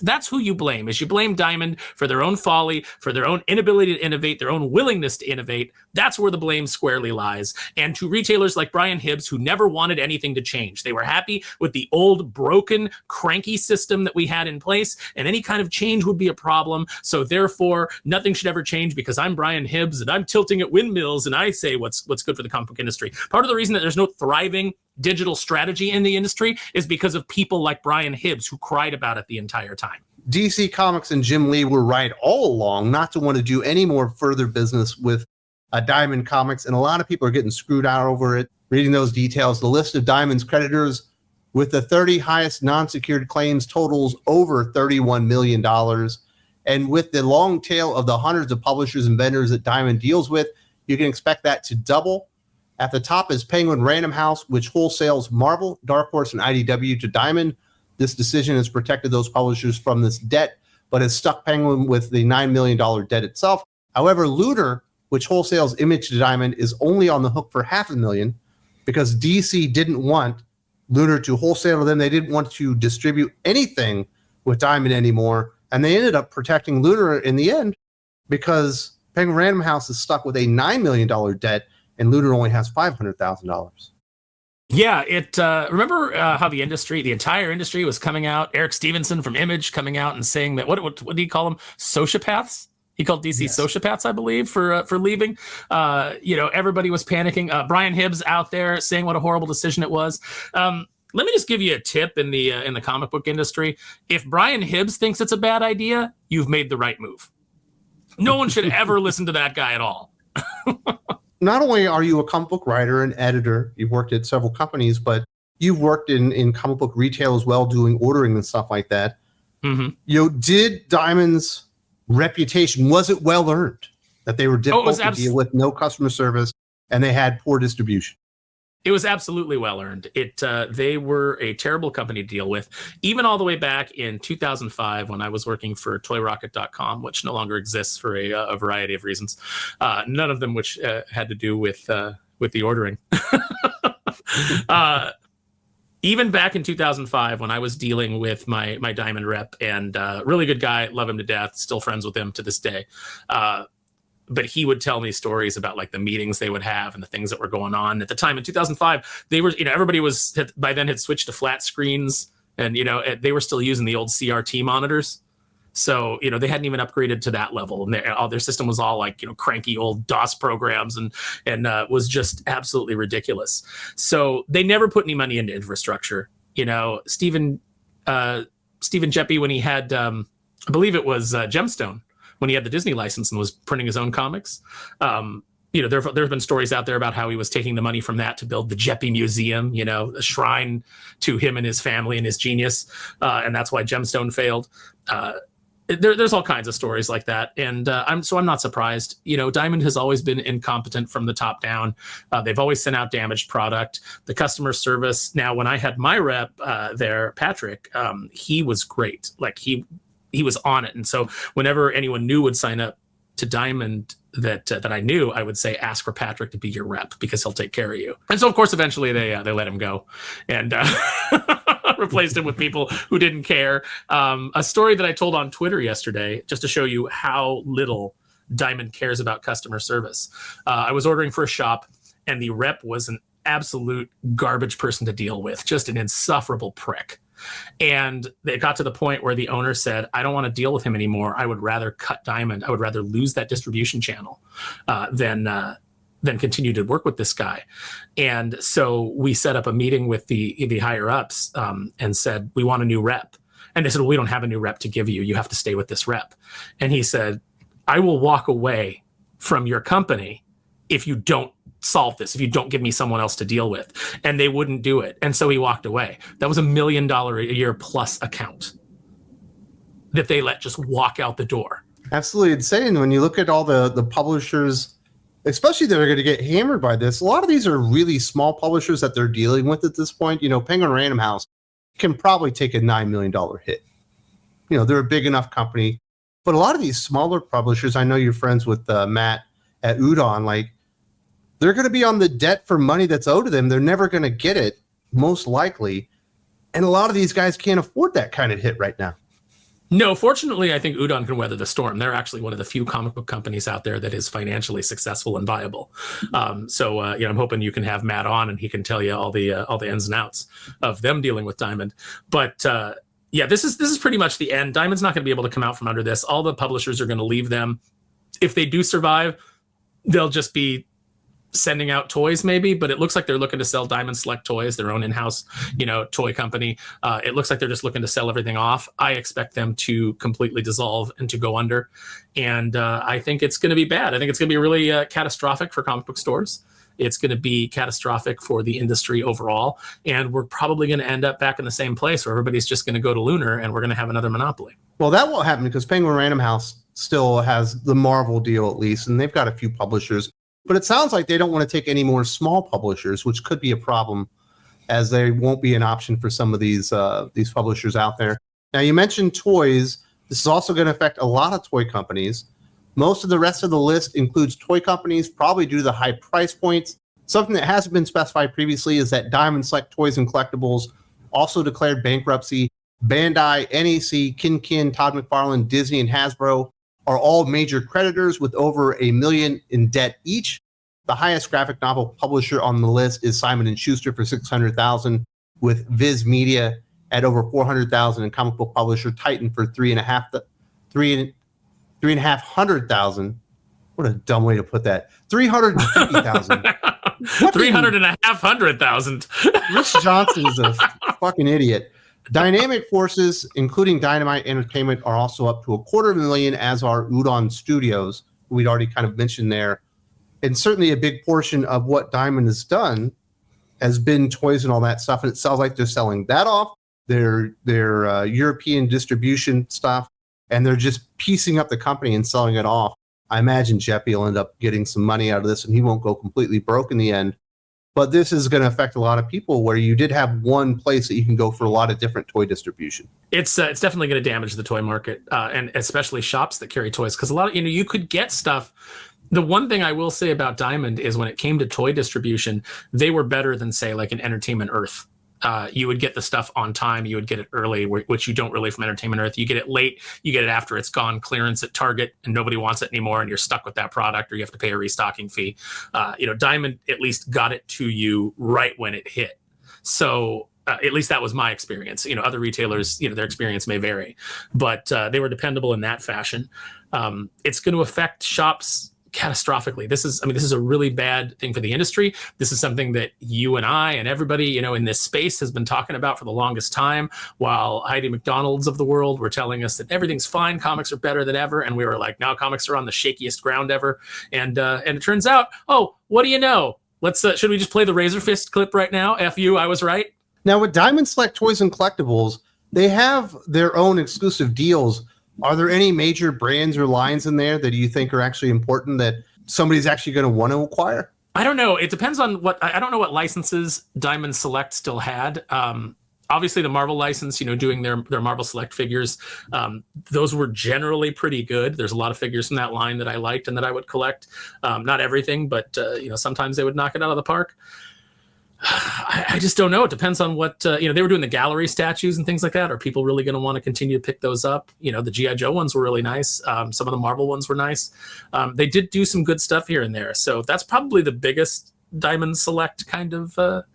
That's who you blame. Is you blame Diamond for their own folly, for their own inability to innovate, their own willingness to innovate. That's where the blame squarely lies. And to retailers like Brian Hibbs, who never wanted anything to change. They were happy with the old, broken, cranky system that we had in place, and any kind of change would be a problem. So therefore, nothing should ever change because I'm Brian Hibbs and I'm tilting at windmills and I say what's good for the comic book industry. Part of the reason that there's no thriving digital strategy in the industry is because of people like Brian Hibbs who cried about it the entire time. DC Comics and Jime Lee were right all along not to want to do any more further business with Diamond Comics, and a lot of people are getting screwed out over it. Reading those details, the list of Diamond's creditors with the 30 highest non-secured claims totals over $31 million. And with the long tail of the hundreds of publishers and vendors that Diamond deals with, you can expect that to double. At the top is Penguin Random House, which wholesales Marvel, Dark Horse, and IDW to Diamond. This decision has protected those publishers from this debt, but has stuck Penguin with the $9 million debt itself. However, Looter, which wholesales Image to Diamond, is only on the hook for $500,000 because DC didn't want Looter to wholesale to them. They didn't want to distribute anything with Diamond anymore, and they ended up protecting Looter in the end because Penguin Random House is stuck with a $9 million debt, and Looter only has $500,000. Yeah, remember how the entire industry was coming out. Eric Stevenson from Image coming out and saying that what do you call them? Sociopaths. He called DC sociopaths, I believe, for leaving. Everybody was panicking. Brian Hibbs out there saying what a horrible decision it was. Let me just give you a tip in the comic book industry. If Brian Hibbs thinks it's a bad idea, you've made the right move. No one should ever listen to that guy at all. Not only are you a comic book writer and editor, you've worked at several companies, but you've worked in comic book retail as well, doing ordering and stuff like that. Mm-hmm. Did Diamond's reputation, was it well earned that they were difficult to deal with, no customer service, and they had poor distribution? It was absolutely well earned. They were a terrible company to deal with, even all the way back in 2005 when I was working for ToyRocket.com, which no longer exists for a variety of reasons. None of them which had to do with the ordering. Even back in 2005 when I was dealing with my Diamond rep, and really good guy, love him to death, still friends with him to this day. But he would tell me stories about like the meetings they would have and the things that were going on at the time. In 2005, they were, everybody by then had switched to flat screens, and they were still using the old CRT monitors. So they hadn't even upgraded to that level, and their system was all like cranky old DOS programs, and was just absolutely ridiculous. So they never put any money into infrastructure. Stephen Jeppe, when he had I believe it was Gemstone, when he had the Disney license and was printing his own comics. There have been stories out there about how he was taking the money from that to build the Jeppe Museum, a shrine to him and his family and his genius. And that's why Gemstone failed. There's all kinds of stories like that. And I'm not surprised. Diamond has always been incompetent from the top down. They've always sent out damaged product. The customer service. Now, when I had my rep there, Patrick, he was great. Like he was on it. And so whenever anyone new would sign up to Diamond that I knew, I would say, ask for Patrick to be your rep because he'll take care of you. And so, of course, eventually they let him go and replaced him with people who didn't care. A story that I told on Twitter yesterday, just to show you how little Diamond cares about customer service. I was ordering for a shop, and the rep was an absolute garbage person to deal with, just an insufferable prick. And it got to the point where the owner said, I don't want to deal with him anymore. I would rather cut Diamond. I would rather lose that distribution channel than continue to work with this guy. And so we set up a meeting with the higher ups and said, we want a new rep. And they said, well, we don't have a new rep to give you. You have to stay with this rep. And he said, I will walk away from your company if you don't solve this, if you don't give me someone else to deal with. And they wouldn't do it. And so he walked away. That was $1 million a year plus account that they let just walk out the door. Absolutely insane. When you look at all the publishers, especially that are going to get hammered by this, a lot of these are really small publishers that they're dealing with at this point. Penguin Random House can probably take a $9 million hit. They're a big enough company. But a lot of these smaller publishers, I know you're friends with Matt at Udon, like, they're going to be on the debt for money that's owed to them. They're never going to get it, most likely. And a lot of these guys can't afford that kind of hit right now. No, fortunately, I think Udon can weather the storm. They're actually one of the few comic book companies out there that is financially successful and viable. I'm hoping you can have Matt on and he can tell you all the ins and outs of them dealing with Diamond. But this is pretty much the end. Diamond's not going to be able to come out from under this. All the publishers are going to leave them. If they do survive, they'll just be sending out toys maybe, but it looks like they're looking to sell Diamond Select Toys, their own in-house, toy company. It looks like they're just looking to sell everything off. I expect them to completely dissolve and to go under. And I think it's going to be bad. I think it's going to be really catastrophic for comic book stores. It's going to be catastrophic for the industry overall. And we're probably going to end up back in the same place where everybody's just going to go to Lunar and we're going to have another monopoly. Well, that won't happen because Penguin Random House still has the Marvel deal at least, and they've got a few publishers. But it sounds like they don't want to take any more small publishers, which could be a problem, as they won't be an option for some of these publishers out there. Now, you mentioned toys. This is also going to affect a lot of toy companies. Most of the rest of the list includes toy companies, probably due to the high price points. Something that hasn't been specified previously is that Diamond Select Toys and Collectibles also declared bankruptcy. Bandai, NEC, Kin, Todd McFarlane, Disney, and Hasbro are all major creditors with over $1 million in debt each. The highest graphic novel publisher on the list is Simon & Schuster for $600,000, with Viz Media at over $400,000, and comic book publisher Titan for $350,000. What a dumb way to put that. $350,000. 350,000. Rich Johnson is a fucking idiot. Dynamic Forces, including Dynamite Entertainment, are also up to $250,000, as are Udon Studios, who we'd already kind of mentioned there. And certainly a big portion of what Diamond has done has been toys and all that stuff. And it sounds like they're selling that off, their European distribution stuff, and they're just piecing up the company and selling it off. I imagine Jeppy will end up getting some money out of this, and he won't go completely broke in the end. But this is going to affect a lot of people where you did have one place that you can go for a lot of different toy distribution. It's definitely going to damage the toy market, and especially shops that carry toys, because a lot of, you could get stuff. The one thing I will say about Diamond is when it came to toy distribution, they were better than, say, like an Entertainment Earth. You would get the stuff on time. You would get it early, which you don't really from Entertainment Earth. You get it late. You get it after it's gone clearance at Target and nobody wants it anymore, and you're stuck with that product, or you have to pay a restocking fee. Diamond at least got it to you right when it hit. So at least that was my experience. Other retailers, their experience may vary, but they were dependable in that fashion. It's going to affect shops catastrophically. This is a really bad thing for the industry. This is something that you and I and everybody, in this space has been talking about for the longest time, while Heidi McDonald's of the world were telling us that everything's fine, comics are better than ever. And we were like, now comics are on the shakiest ground ever. And it turns out, what do you know? Let's, should we just play the Razor Fist clip right now? F you, I was right. Now with Diamond Select Toys and Collectibles, they have their own exclusive deals. Are there any major brands or lines in there that you think are actually important that somebody's actually going to want to acquire? I don't know. It depends on I don't know what licenses Diamond Select still had. Obviously the Marvel license, doing their Marvel Select figures, those were generally pretty good. There's a lot of figures from that line that I liked and that I would collect. Not everything, but sometimes they would knock it out of the park. I just don't know. It depends on what, they were doing the gallery statues and things like that. Are people really going to want to continue to pick those up? The G.I. Joe ones were really nice. Some of the Marvel ones were nice. They did do some good stuff here and there. So that's probably the biggest Diamond Select kind of, the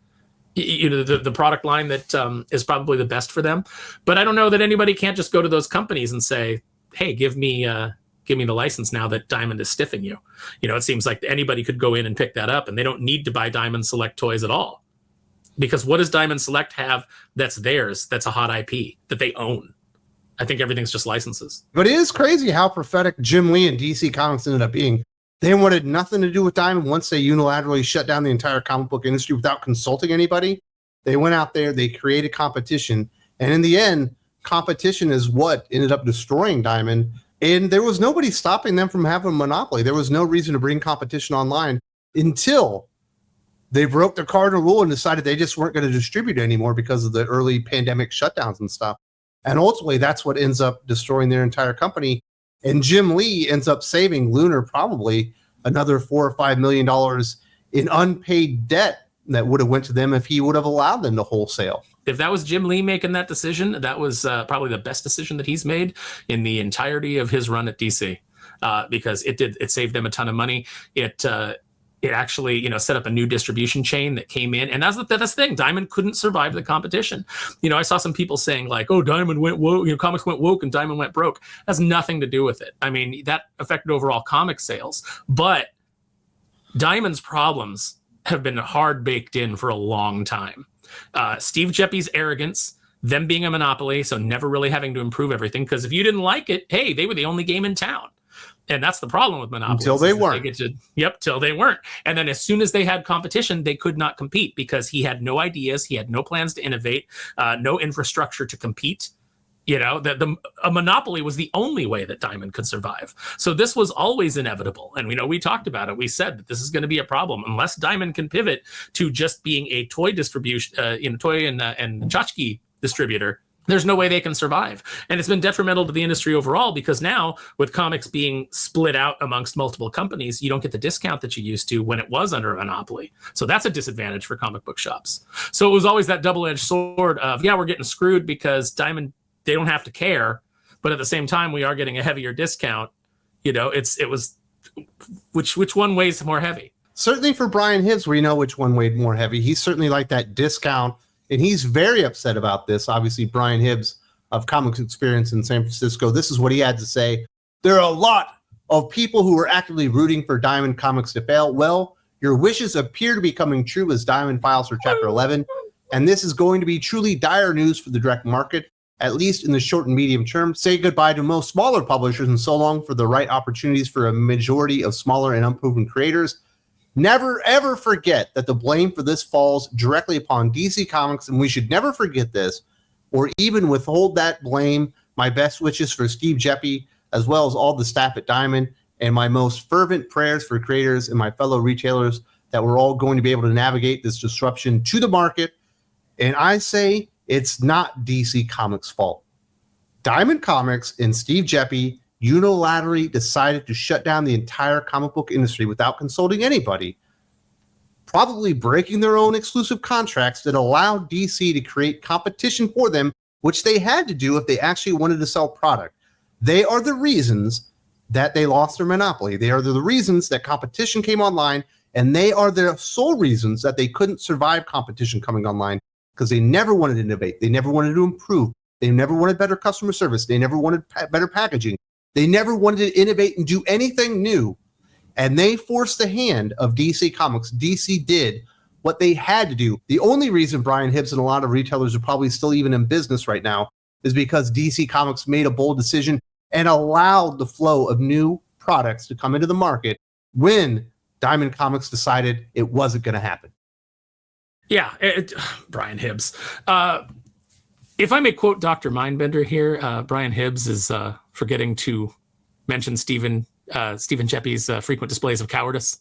product line that is probably the best for them. But I don't know that anybody can't just go to those companies and say, hey, give me the license now that Diamond is stiffing you. It seems like anybody could go in and pick that up, and they don't need to buy Diamond Select toys at all. Because what does Diamond Select have that's theirs, that's a hot IP, that they own? I think everything's just licenses. But it is crazy how prophetic Jime Lee and DC Comics ended up being. They wanted nothing to do with Diamond once they unilaterally shut down the entire comic book industry without consulting anybody. They went out there, they created competition, and in the end, competition is what ended up destroying Diamond. And there was nobody stopping them from having a monopoly. There was no reason to bring competition online until they broke the cardinal rule and decided they just weren't going to distribute anymore because of the early pandemic shutdowns and stuff. And ultimately, that's what ends up destroying their entire company. And Jime Lee ends up saving Lunar probably another $4 or $5 million in unpaid debt that would have went to them if he would have allowed them to wholesale. If that was Jime Lee making that decision, that was probably the best decision that he's made in the entirety of his run at DC, because it saved them a ton of money. It actually, set up a new distribution chain that came in. And that's the thing. Diamond couldn't survive the competition. I saw some people saying like, oh, Diamond went woke, comics went woke and Diamond went broke. That has nothing to do with it. I mean, that affected overall comic sales. But Diamond's problems have been hard baked in for a long time. Steve Geppe's arrogance, them being a monopoly, so never really having to improve everything. Because if you didn't like it, hey, they were the only game in town. And that's the problem with monopolies. Until they weren't. Till they weren't. And then as soon as they had competition, they could not compete because he had no ideas. He had no plans to innovate, no infrastructure to compete. A monopoly was the only way that Diamond could survive. So this was always inevitable. And we talked about it. We said that this is going to be a problem unless Diamond can pivot to just being a toy distribution, toy and tchotchke distributor. There's no way they can survive. And it's been detrimental to the industry overall because now with comics being split out amongst multiple companies, you don't get the discount that you used to when it was under a monopoly. So that's a disadvantage for comic book shops. So it was always that double-edged sword of, we're getting screwed because Diamond, they don't have to care. But at the same time, we are getting a heavier discount. It was which one weighs more heavy? Certainly for Brian Hibbs, we know which one weighed more heavy. He's certainly like that discount. And he's very upset about this. Obviously, Brian Hibbs of Comics Experience in San Francisco, this is what he had to say. There are a lot of people who are actively rooting for Diamond Comics to fail. Well, your wishes appear to be coming true as Diamond files for Chapter 11. And this is going to be truly dire news for the direct market, at least in the short and medium term. Say goodbye to most smaller publishers and so long for the right opportunities for a majority of smaller and unproven creators. Never, ever forget that the blame for this falls directly upon DC Comics, and we should never forget this, or even withhold that blame. My best wishes for Steve Geppe, as well as all the staff at Diamond, and my most fervent prayers for creators and my fellow retailers that we're all going to be able to navigate this disruption to the market. And I say it's not DC Comics' fault. Diamond Comics and Steve Geppe unilaterally decided to shut down the entire comic book industry without consulting anybody, probably breaking their own exclusive contracts that allowed DC to create competition for them, which they had to do if they actually wanted to sell product. They are the reasons that they lost their monopoly. They are the reasons that competition came online, and they are the sole reasons that they couldn't survive competition coming online because they never wanted to innovate. They never wanted to improve. They never wanted better customer service. They never wanted better packaging. They never wanted to innovate and do anything new. And they forced the hand of DC Comics. DC did what they had to do. The only reason Brian Hibbs and a lot of retailers are probably still even in business right now is because DC Comics made a bold decision and allowed the flow of new products to come into the market when Diamond Comics decided it wasn't going to happen. Yeah, Brian Hibbs. If I may quote Dr. Mindbender here, Brian Hibbs is forgetting to mention Stephen Geppe's frequent displays of cowardice.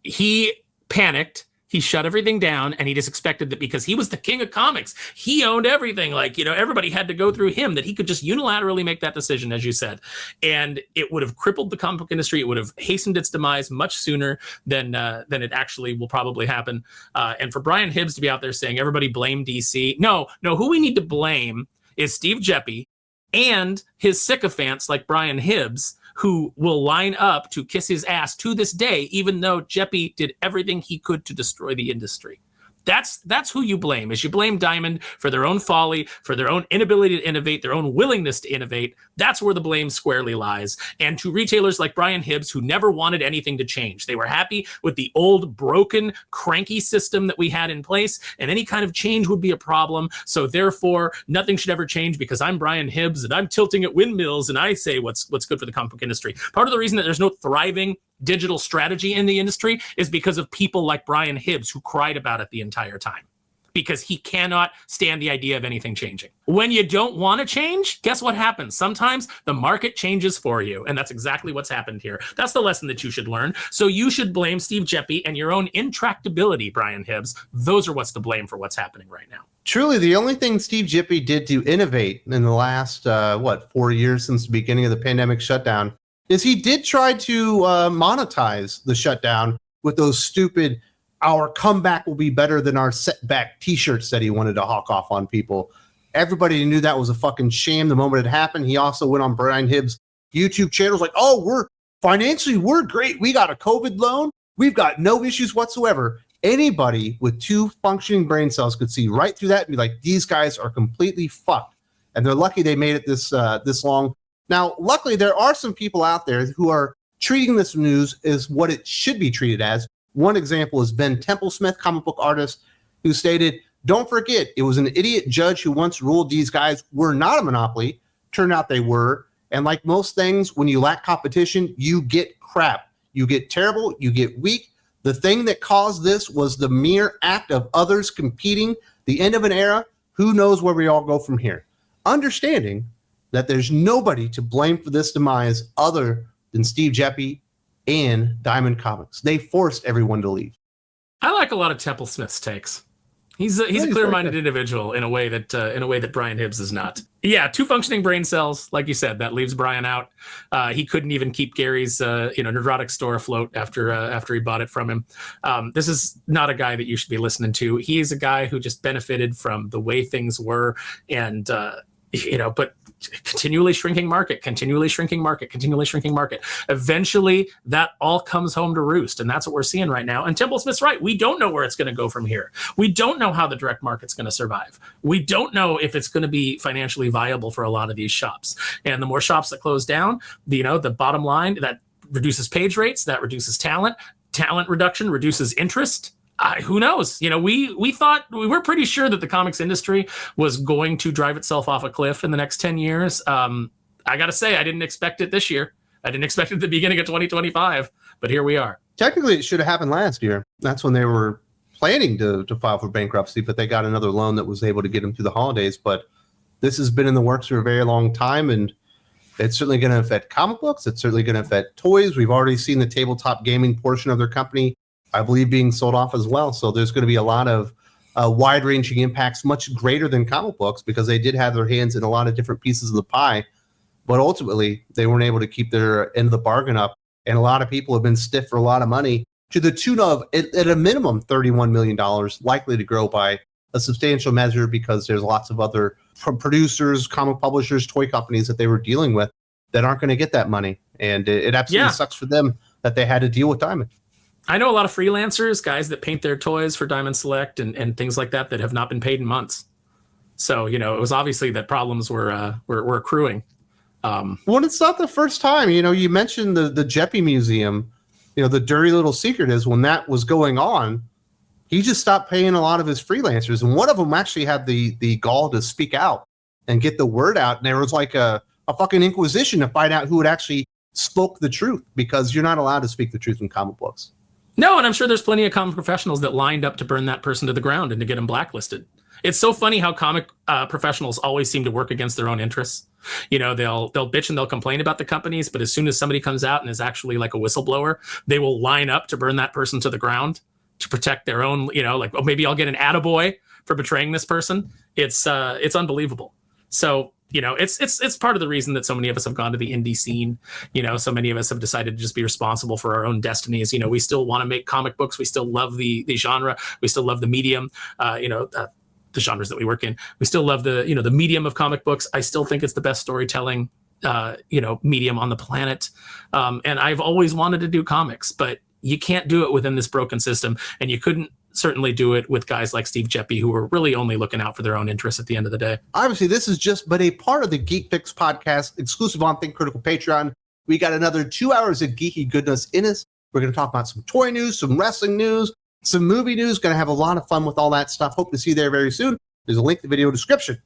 He panicked. He shut everything down, and he just expected that because he was the king of comics, he owned everything. Like, everybody had to go through him, that he could just unilaterally make that decision, as you said. And it would have crippled the comic book industry. It would have hastened its demise much sooner than it actually will probably happen. And for Brian Hibbs to be out there saying, everybody blame DC. No, who we need to blame is Steve Geppe and his sycophants like Brian Hibbs, who will line up to kiss his ass to this day, even though Geppe did everything he could to destroy the industry. That's who you blame. Is you blame Diamond for their own folly, for their own inability to innovate, their own willingness to innovate. That's where the blame squarely lies. And to retailers like Brian Hibbs, who never wanted anything to change. They were happy with the old, broken, cranky system that we had in place, and any kind of change would be a problem. So therefore, nothing should ever change because I'm Brian Hibbs and I'm tilting at windmills and I say what's good for the comic book industry. Part of the reason that there's no thriving digital strategy in the industry is because of people like Brian Hibbs, who cried about it the entire time, because he cannot stand the idea of anything changing. When you don't want to change, guess what happens? Sometimes the market changes for you, and that's exactly what's happened here. That's the lesson that you should learn. So you should blame Steve Geppe and your own intractability, Brian Hibbs. Those are what's to blame for what's happening right now. Truly, the only thing Steve Geppe did to innovate in the last, 4 years since the beginning of the pandemic shutdown is he did try to monetize the shutdown with those stupid our comeback will be better than our setback t-shirts that he wanted to hawk off on people. Everybody knew that was a fucking sham the moment it happened. He also went on Brian Hibbs' YouTube channel, like, oh, we're great. We got a COVID loan. We've got no issues whatsoever. Anybody with 2 functioning brain cells could see right through that and be like, these guys are completely fucked. And they're lucky they made it this long. Now, luckily, there are some people out there who are treating this news as what it should be treated as. One example is Ben Templesmith, comic book artist, who stated, don't forget, it was an idiot judge who once ruled these guys were not a monopoly. Turned out they were. And like most things, when you lack competition, you get crap. You get terrible. You get weak. The thing that caused this was the mere act of others competing, the end of an era. Who knows where we all go from here? Understanding that there's nobody to blame for this demise other than Steve Geppi and Diamond Comics. They forced everyone to leave. I like a lot of Templesmith's takes. He's a clear-minded individual in a way that Brian Hibbs is not. Yeah, 2 functioning brain cells, like you said, that leaves Brian out. He couldn't even keep Gary's neurotic store afloat after he bought it from him. This is not a guy that you should be listening to. He is a guy who just benefited from the way things were, and but continually shrinking market. Eventually, that all comes home to roost, and that's what we're seeing right now. And Templesmith's right. We don't know where it's going to go from here. We don't know how the direct market's going to survive. We don't know if it's going to be financially viable for a lot of these shops. And the more shops that close down, the bottom line, that reduces page rates, that reduces talent. Talent reduction reduces interest. Who knows? We thought, we were pretty sure that the comics industry was going to drive itself off a cliff in the next 10 years. I got to say, I didn't expect it this year. I didn't expect it at the beginning of 2025, but here we are. Technically, it should have happened last year. That's when they were planning to file for bankruptcy, but they got another loan that was able to get them through the holidays. But this has been in the works for a very long time, and it's certainly going to affect comic books. It's certainly going to affect toys. We've already seen the tabletop gaming portion of their company, I believe, being sold off as well. So there's going to be a lot of wide-ranging impacts, much greater than comic books, because they did have their hands in a lot of different pieces of the pie. But ultimately, they weren't able to keep their end of the bargain up. And a lot of people have been stiff for a lot of money, to the tune of, at a minimum, $31 million, likely to grow by a substantial measure, because there's lots of other producers, comic publishers, toy companies that they were dealing with that aren't going to get that money. And it absolutely sucks for them that they had to deal with Diamond. I know a lot of freelancers, guys that paint their toys for Diamond Select and things like that have not been paid in months. So, it was obviously that problems were accruing. Well, it's not the first time. You mentioned the Geppi Museum. The dirty little secret is, when that was going on, he just stopped paying a lot of his freelancers. And one of them actually had the gall to speak out and get the word out. And there was like a fucking inquisition to find out who had actually spoke the truth, because you're not allowed to speak the truth in comic books. No, and I'm sure there's plenty of comic professionals that lined up to burn that person to the ground and to get him blacklisted. It's so funny how comic professionals always seem to work against their own interests. They'll bitch and they'll complain about the companies, but as soon as somebody comes out and is actually like a whistleblower, they will line up to burn that person to the ground to protect their own, maybe I'll get an attaboy for betraying this person. It's unbelievable. So, it's part of the reason that so many of us have gone to the indie scene. So many of us have decided to just be responsible for our own destinies. We still want to make comic books. We still love the genre. We still love the medium, the genres that we work in. We still love the medium of comic books. I still think it's the best storytelling, medium on the planet. And I've always wanted to do comics, but you can't do it within this broken system. And you couldn't certainly do it with guys like Steve Geppi, who are really only looking out for their own interests at the end of the day. Obviously, this is just but a part of the Geek Fix podcast, exclusive on Think Critical Patreon. We got another 2 hours of geeky goodness in us. We're going to talk about some toy news, some wrestling news, some movie news. Going to have a lot of fun with all that stuff. Hope to see you there very soon. There's a link in the video description.